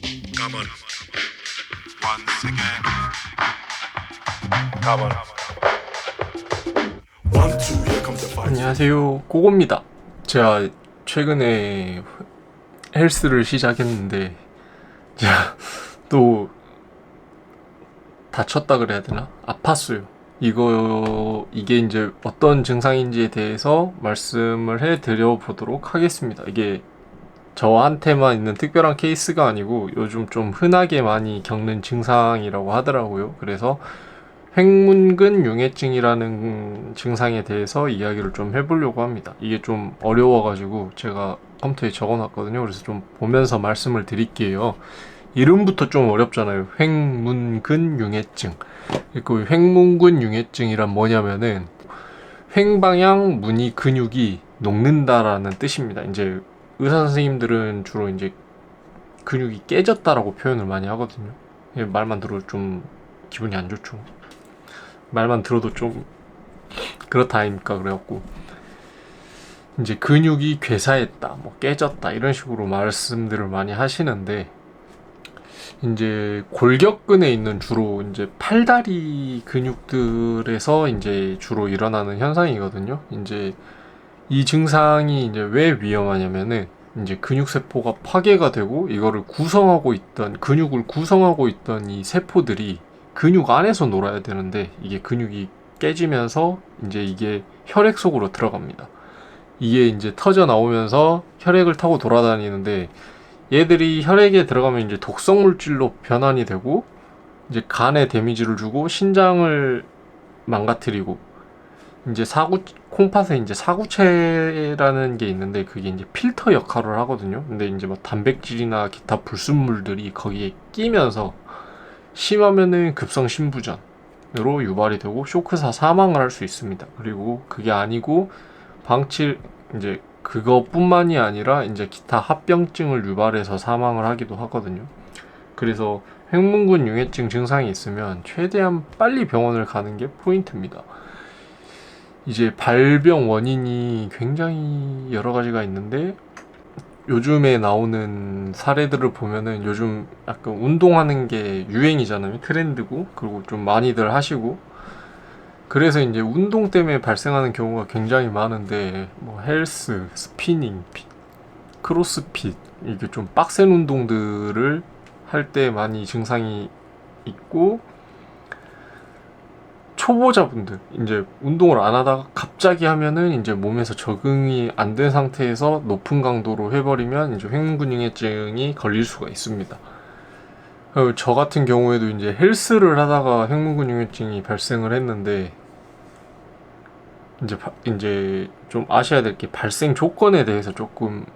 Come on. Once again. Come on. One, two, here comes the fight. 안녕하세요, 꼬꼬입니다. 제가 최근에 헬스를 시작했는데 제가 또 다쳤다 그래야 되나? 아팠어요. 이게 이제 어떤 증상인지에 대해서 말씀을 해드려 보도록 하겠습니다. 이게 저한테만 있는 특별한 케이스가 아니고 요즘 좀 흔하게 많이 겪는 증상이라고 하더라고요. 그래서 횡문근 융해증이라는 증상에 대해서 이야기를 좀 해보려고 합니다. 이게 좀 어려워가지고 제가 컴퓨터에 적어놨거든요. 그래서 좀 보면서 말씀을 드릴게요. 이름부터 좀 어렵잖아요. 횡문근 융해증. 그 횡문근 융해증이란 뭐냐면은 횡방향 무늬 근육이 녹는다라는 뜻입니다. 이제 의사 선생님들은 주로 이제 근육이 깨졌다라고 표현을 많이 하거든요. 말만 들어도 좀 기분이 안 좋죠. 말만 들어도 좀 그렇다 아닙니까? 그래갖고 이제 근육이 괴사했다, 뭐 깨졌다 이런 식으로 말씀들을 많이 하시는데 이제 골격근에 있는 주로 이제 팔다리 근육들에서 이제 주로 일어나는 현상이거든요. 이제 이 증상이 이제 왜 위험하냐면은 이제 근육세포가 파괴가 되고 이거를 구성하고 있던 근육을 구성하고 있던 이 세포들이 근육 안에서 놀아야 되는데 이게 근육이 깨지면서 이제 이게 혈액 속으로 들어갑니다. 이게 이제 터져 나오면서 혈액을 타고 돌아다니는데 얘들이 혈액에 들어가면 이제 독성 물질로 변환이 되고 이제 간에 데미지를 주고 신장을 망가뜨리고 이제 콩팥에 이제 사구체라는 게 있는데 그게 이제 필터 역할을 하거든요. 근데 이제 뭐 단백질이나 기타 불순물들이 거기에 끼면서 심하면은 급성 신부전으로 유발이 되고 쇼크사 사망을 할 수 있습니다. 그리고 그게 아니고 이제 그것뿐만이 아니라 이제 기타 합병증을 유발해서 사망을 하기도 하거든요. 그래서 횡문근 융해증 증상이 있으면 최대한 빨리 병원을 가는 게 포인트입니다. 이제 발병 원인이 굉장히 여러 가지가 있는데 요즘에 나오는 사례들을 보면은 요즘 약간 운동하는 게 유행이잖아요. 트렌드고 그리고 좀 많이들 하시고 그래서 이제 운동 때문에 발생하는 경우가 굉장히 많은데 뭐 헬스, 스피닝, 크로스핏 이게 좀 빡센 운동들을 할 때 많이 증상이 있고 초보자분들 이제 운동을 안 하다가 갑자기 하면은 이제 몸에서 적응이 안 된 상태에서 높은 강도로 해버리면 이제 횡문근융해증이 걸릴 수가 있습니다. 저 같은 경우에도 이제 헬스를 하다가 횡문근융해증이 발생을 했는데 이제 좀 아셔야 될 게 발생 조건에 대해서 조금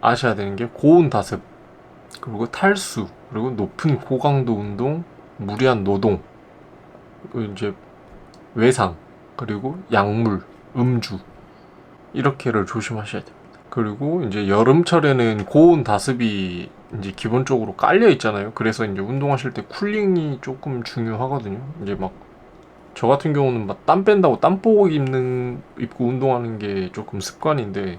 아셔야 되는 게 고온 다습 그리고 탈수 그리고 높은 고강도 운동 무리한 노동 이제 외상 그리고 약물 음주 이렇게를 조심하셔야 됩니다. 그리고 이제 여름철에는 고온 다습이 이제 기본적으로 깔려 있잖아요. 그래서 이제 운동하실 때 쿨링이 조금 중요하거든요. 이제 막 저 같은 경우는 막 땀 뺀다고 땀복 입고 운동하는 게 조금 습관인데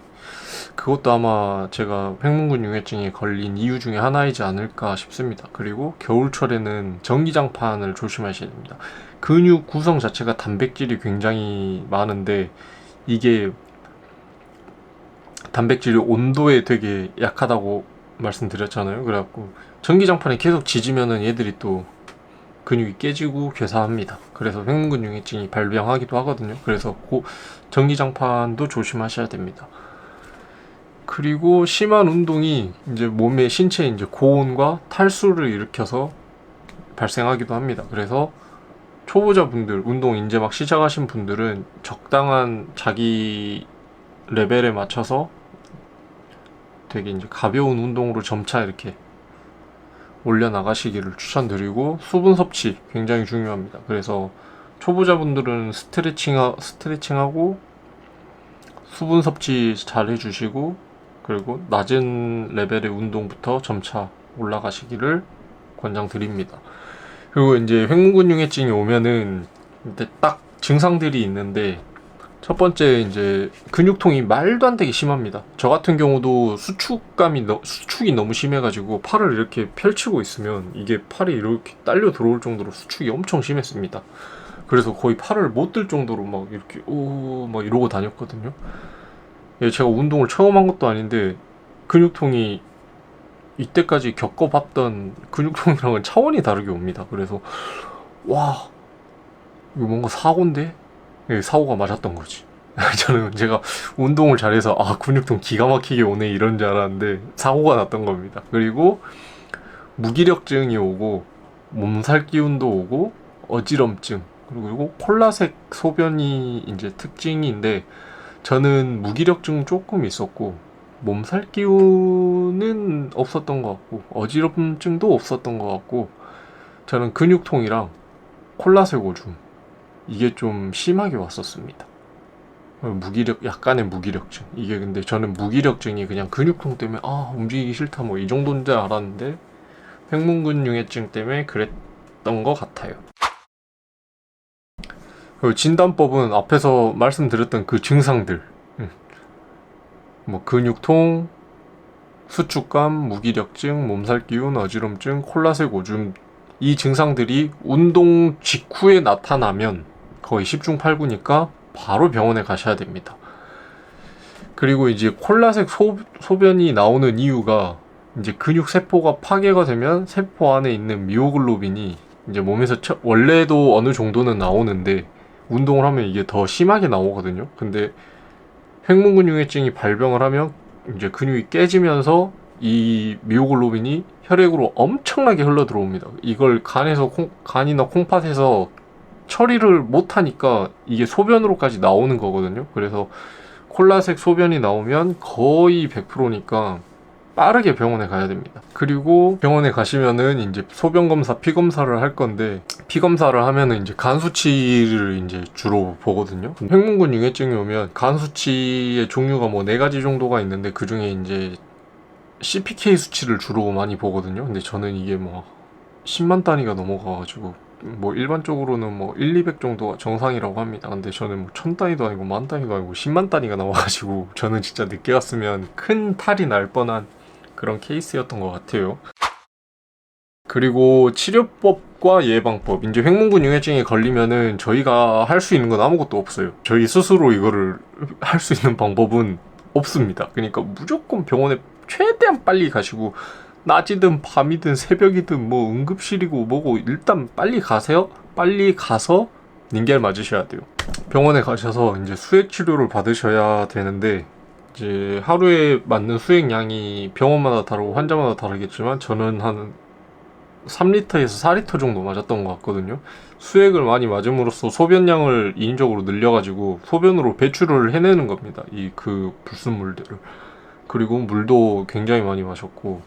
그것도 아마 제가 횡문근 융해증에 걸린 이유 중에 하나이지 않을까 싶습니다. 그리고 겨울철에는 전기장판을 조심하셔야 됩니다. 근육 구성 자체가 단백질이 굉장히 많은데 이게 단백질이 온도에 되게 약하다고 말씀드렸잖아요. 그래갖고 전기장판에 계속 지지면은 얘들이 또 근육이 깨지고 괴사합니다. 그래서 횡문근 융해증이 발병하기도 하거든요. 그래서 전기장판도 조심하셔야 됩니다. 그리고 심한 운동이 이제 몸의 신체에 이제 고온과 탈수를 일으켜서 발생하기도 합니다. 그래서 초보자분들, 운동 이제 막 시작하신 분들은 적당한 자기 레벨에 맞춰서 되게 이제 가벼운 운동으로 점차 이렇게 올려나가시기를 추천드리고 수분 섭취 굉장히 중요합니다. 그래서 초보자분들은 스트레칭하고 수분 섭취 잘 해주시고 그리고 낮은 레벨의 운동부터 점차 올라가시기를 권장드립니다. 그리고 이제 횡문근융해증이 오면은 이제 딱 증상들이 있는데 첫 번째 이제 근육통이 말도 안 되게 심합니다. 저 같은 경우도 수축이 너무 심해가지고 팔을 이렇게 펼치고 있으면 이게 팔이 이렇게 딸려 들어올 정도로 수축이 엄청 심했습니다. 그래서 거의 팔을 못 들 정도로 막 이렇게 막 이러고 다녔거든요. 예, 제가 운동을 처음 한 것도 아닌데 근육통이 이때까지 겪어봤던 근육통이랑은 차원이 다르게 옵니다. 그래서 와, 이거 뭔가 사고인데? 예, 사고가 맞았던 거지. 저는 제가 운동을 잘해서 근육통 기가 막히게 오네 이런 줄 알았는데 사고가 났던 겁니다. 그리고 무기력증이 오고 몸살 기운도 오고 어지럼증, 그리고 콜라색 소변이 이제 특징인데 저는 무기력증 조금 있었고 몸살 기운은 없었던 것 같고 어지럼증도 없었던 것 같고 저는 근육통이랑 콜라색 오줌 이게 좀 심하게 왔었습니다. 약간의 무기력증. 이게 근데 저는 무기력증이 그냥 근육통 때문에 움직이기 싫다 뭐 이 정도인 줄 알았는데 횡문근융해증 때문에 그랬던 것 같아요. 그리고 진단법은 앞에서 말씀드렸던 그 증상들, 뭐 근육통, 수축감, 무기력증, 몸살 기운, 어지럼증, 콜라색 오줌, 이 증상들이 운동 직후에 나타나면 거의 10중 8구니까 바로 병원에 가셔야 됩니다. 그리고 이제 콜라색 소변이 나오는 이유가 이제 근육 세포가 파괴가 되면 세포 안에 있는 미오글로빈이 이제 몸에서 원래도 어느 정도는 나오는데 운동을 하면 이게 더 심하게 나오거든요. 근데 횡문근융해증이 발병을 하면 이제 근육이 깨지면서 이 미오글로빈이 혈액으로 엄청나게 흘러 들어옵니다. 이걸 간이나 콩팥에서 처리를 못하니까 이게 소변으로까지 나오는 거거든요. 그래서 콜라색 소변이 나오면 거의 100%니까 빠르게 병원에 가야 됩니다. 그리고 병원에 가시면은 이제 소변 검사, 피 검사를 할 건데 피 검사를 하면은 이제 간 수치를 이제 주로 보거든요. 횡문근 융해증이 오면 간 수치의 종류가 뭐 4가지 정도가 있는데 그 중에 이제 CPK 수치를 주로 많이 보거든요. 근데 저는 이게 뭐 10만 단위가 넘어가가지고 뭐 일반적으로는 뭐 1, 200 정도가 정상이라고 합니다. 근데 저는 뭐 1000단위도 아니고 10,000단위도 아니고 10만 단위가 나와가지고 저는 진짜 늦게 갔으면 큰 탈이 날 뻔한 그런 케이스였던 것 같아요. 그리고 치료법과 예방법, 이제 횡문근융해증에 걸리면은 저희가 할 수 있는 건 아무것도 없어요. 저희 스스로 이거를 할 수 있는 방법은 없습니다. 그러니까 무조건 병원에 최대한 빨리 가시고 낮이든 밤이든 새벽이든 뭐 응급실이고 뭐고 일단 빨리 가세요. 빨리 가서 닌겔 맞으셔야 돼요. 병원에 가셔서 이제 수액 치료를 받으셔야 되는데 이제 하루에 맞는 수액량이 병원마다 다르고 환자마다 다르겠지만 저는 한 3리터에서 4리터 정도 맞았던 것 같거든요. 수액을 많이 맞음으로써 소변량을 인위적으로 늘려가지고 소변으로 배출을 해내는 겁니다. 이 그 불순물들을. 그리고 물도 굉장히 많이 마셨고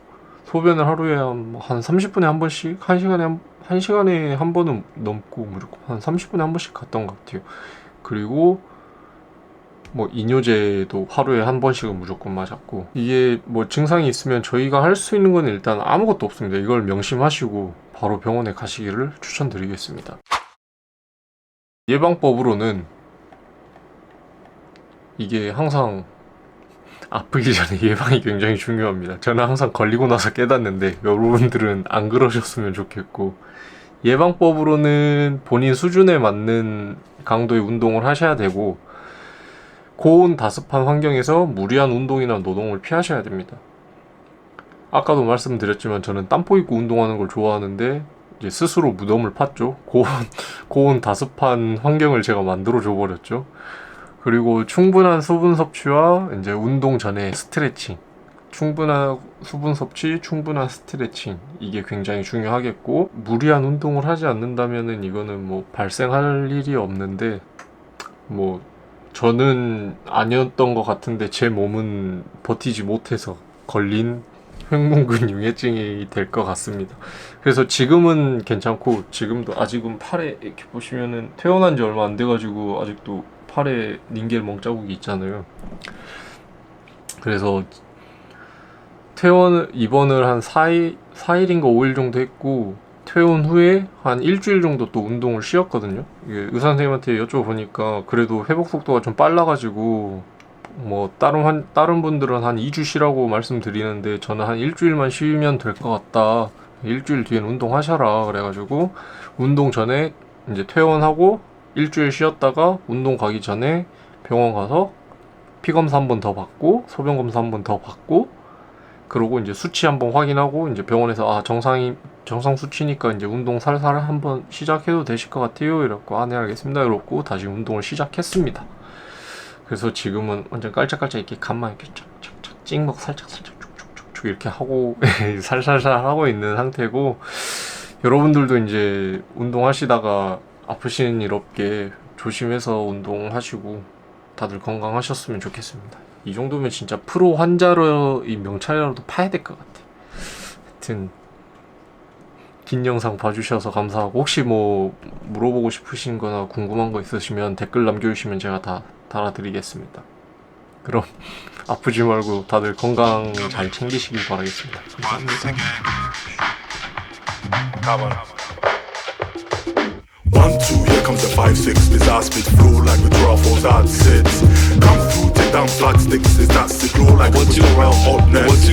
소변을 하루에 한 30분에 한 번씩 1시간에 한 번은 넘고 무조건 한 30분에 한 번씩 갔던 것 같아요. 그리고 뭐 이뇨제도 하루에 한 번씩은 무조건 맞았고 이게 뭐 증상이 있으면 저희가 할 수 있는 건 일단 아무것도 없습니다. 이걸 명심하시고 바로 병원에 가시기를 추천드리겠습니다. 예방법으로는 이게 항상 아프기 전에 예방이 굉장히 중요합니다. 저는 항상 걸리고 나서 깨닫는데 여러분들은 안 그러셨으면 좋겠고 예방법으로는 본인 수준에 맞는 강도의 운동을 하셔야 되고 고온 다습한 환경에서 무리한 운동이나 노동을 피하셔야 됩니다. 아까도 말씀드렸지만 저는 땀보 입고 운동하는 걸 좋아하는데 이제 스스로 무덤을 팠죠. 고온 다습한 환경을 제가 만들어 줘 버렸죠. 그리고 충분한 수분 섭취와 이제 운동 전에 스트레칭, 충분한 수분 섭취, 충분한 스트레칭 이게 굉장히 중요하겠고 무리한 운동을 하지 않는다면은 이거는 뭐 발생할 일이 없는데 뭐 저는 아니었던 것 같은데 제 몸은 버티지 못해서 걸린 횡문근융해증이 될 것 같습니다. 그래서 지금은 괜찮고 지금도 아직은 팔에 이렇게 보시면은 퇴원한 지 얼마 안 돼가지고 아직도 팔에 닌겔 멍자국이 있잖아요. 그래서 입원을 한 4일인가 5일 정도 했고 퇴원 후에 한 일주일 정도 또 운동을 쉬었거든요. 이게 의사 선생님한테 여쭤보니까 그래도 회복 속도가 좀 빨라가지고 뭐 다른 분들은 한 2주 쉬라고 말씀드리는데 저는 한 일주일만 쉬면 될 것 같다. 일주일 뒤엔 운동하셔라. 그래가지고 운동 전에 이제 퇴원하고 일주일 쉬었다가 운동 가기 전에 병원 가서 피 검사 한 번 더 받고 소변 검사 한 번 더 받고 그러고 이제 수치 한번 확인하고 이제 병원에서 정상 수치니까 이제 운동 살살 한번 시작해도 되실 것 같아요. 이렇고 네 알겠습니다. 이렇고 다시 운동을 시작했습니다. 그래서 지금은 완전 깔짝깔짝 이렇게 간만 이렇게 쫙쫙쫙 찍먹 살짝 쭉쭉쭉쭉 이렇게 하고 살살살 하고 있는 상태고 여러분들도 이제 운동하시다가 아프시는 일 없게 조심해서 운동하시고 다들 건강하셨으면 좋겠습니다. 이 정도면 진짜 프로 환자로의 명찰이라도 파야 될 것 같아. 하여튼 긴 영상 봐주셔서 감사하고 혹시 뭐 물어보고 싶으신 거나 궁금한 거 있으시면 댓글 남겨주시면 제가 다 달아드리겠습니다. 그럼 아프지 말고 다들 건강 잘 챙기시길 바라겠습니다. Once 감사합니다. again. Come on. 1, 2, here comes the 5, 6. Bizarre spit flow like the draw for that sits. Come through, take down flag sticks. Is that sick? Roll like a round up next.